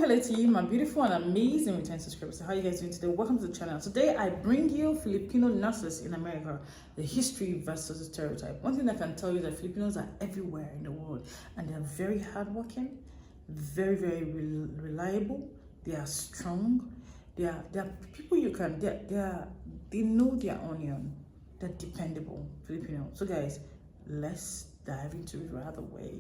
hello to you, my beautiful and amazing return subscribers. So how are you guys doing today? Welcome to the channel. Today I bring you Filipino nurses in America, the history versus the stereotype. One thing I can tell you is that Filipinos are everywhere in the world, and they are very hardworking, very reliable. They are strong. They are people you can. They know their onion. They're dependable Filipino. So guys, let's dive into it right away.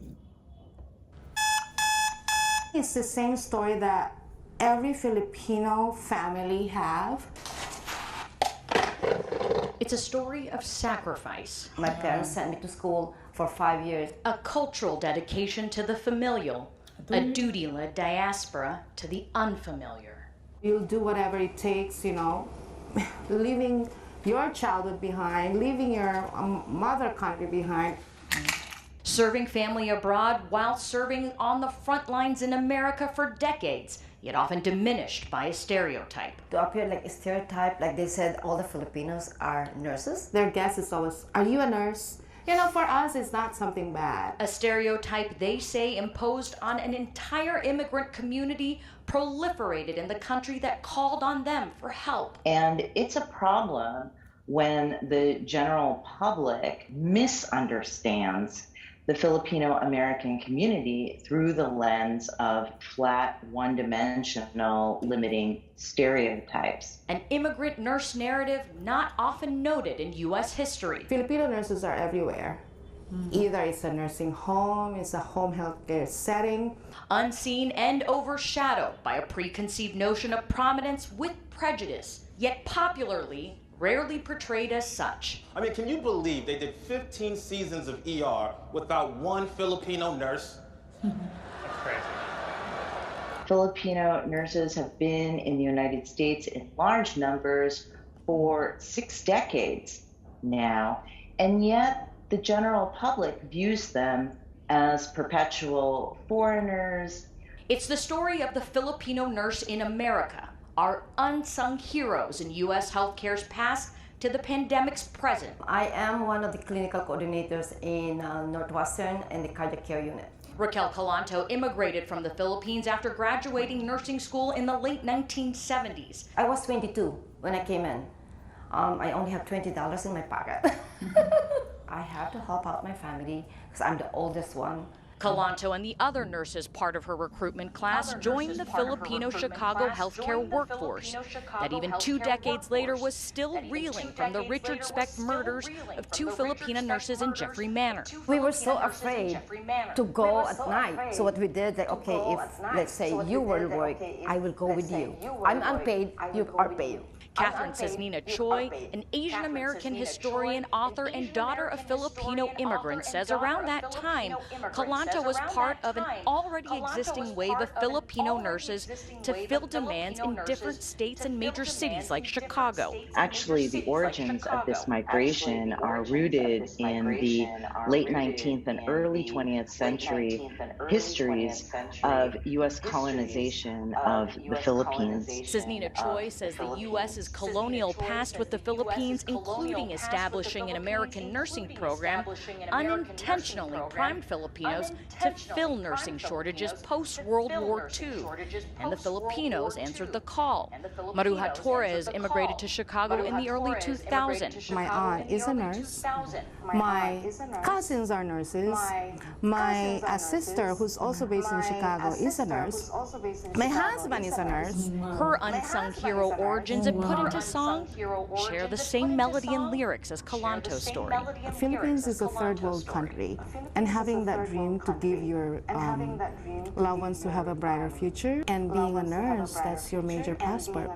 It's the same story that every Filipino family have. It's a story of sacrifice. My parents sent me to school for 5 years. A cultural dedication to the familial, a duty-led diaspora to the unfamiliar. You'll do whatever it takes, you know, leaving your childhood behind, leaving your mother country behind. Serving family abroad while serving on the front lines in America for decades, yet often diminished by a stereotype. To appear like a stereotype, like they said all the Filipinos are nurses. Their guess is always, are you a nurse? You know, for us, it's not something bad. A stereotype, they say, imposed on an entire immigrant community proliferated in the country that called on them for help. And it's a problem when the general public misunderstands the Filipino-American community through the lens of flat, one-dimensional, limiting stereotypes. An immigrant nurse narrative not often noted in U.S. history. Filipino nurses are everywhere. Either it's a nursing home, it's a home healthcare setting. Unseen and overshadowed by a preconceived notion of prominence with prejudice, yet popularly rarely portrayed as such. I mean, can you believe they did 15 seasons of ER without one Filipino nurse? That's crazy. Filipino nurses have been in the United States in large numbers for 6 decades now, and yet the general public views them as perpetual foreigners. It's the story of the Filipino nurse in America, our unsung heroes in U.S. healthcare's past to the pandemic's present. I am one of the clinical coordinators in Northwestern and the cardiac care unit. Raquel Calanto immigrated from the Philippines after graduating nursing school in the late 1970s. I was 22 when I came in. I only have $20 in my pocket. I have to help out my family because I'm the oldest one. Calanto and the other nurses part of her recruitment class joined the Filipino Chicago healthcare workforce that even 2 decades later was still reeling from the Richard Speck murders of 2 Filipina nurses in Jeffrey Manor. We were so afraid to go at night. So what we did, like, okay, if let's say you will work, I will go with you. I'm unpaid, you are paid. Catherine Cisnina Choi, an Asian American historian, author, and daughter of Filipino immigrants, says around that time, Calanto was part of an already existing wave of Filipino nurses to fill demands in different states and major cities like Chicago. Actually, the origins of this migration are rooted in the late 19th and early 20th century histories of U.S. colonization of the Philippines. Cisnina Choi says the U.S.'s colonial past with the Philippines, including establishing an American nursing program, unintentionally primed Filipinos to fill nursing shortages post-World War II. And the Filipinos answered the call. Maruja Torres immigrated to Chicago in the early 2000s. My aunt is a nurse. My cousins are nurses. My sister, who's also based in Chicago, is a nurse. My husband is a nurse. Her unsung hero origins and put into song share the same melody and lyrics as Calanto's story. Philippines is a third world country, and having that dream to give your loved ones to have a brighter future, and being a nurse, that's your major passport.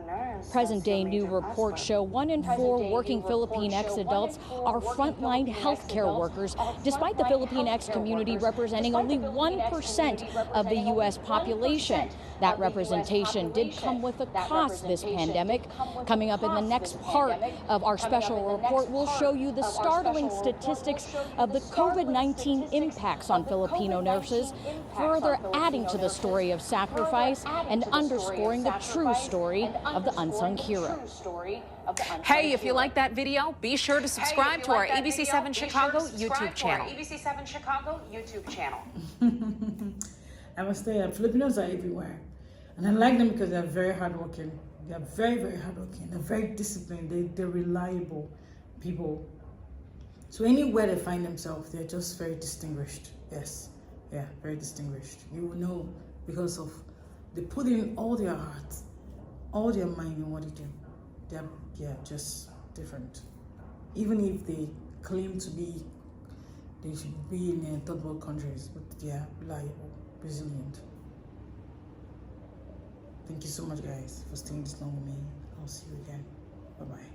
Present-day new reports show 1 in 4 working Filipinx adults are frontline healthcare workers, despite the Filipinx community representing only 1% of the U.S. population. That representation did come with a cost this pandemic. Coming up in the next part of our special report, we'll show you the startling statistics of the COVID-19 impacts on Filipino nurses, further adding to the story of sacrifice and underscoring the true story of the unsung hero. Hey, if you like that video, be sure to subscribe to our ABC7 Chicago YouTube channel. I must say, Filipinos are everywhere. And I like them because they're very hardworking. They're very, very hardworking. They're very disciplined. They're reliable people. So anywhere they find themselves, they're just very distinguished. Yes, yeah, very distinguished. You will know because of they put in all their heart, all their mind in what they do. They're just different. Even if they claim to be, they should be in third world countries, but they're reliable, resilient. Thank you so much, guys, for staying this long with me. I'll see you again. Bye-bye.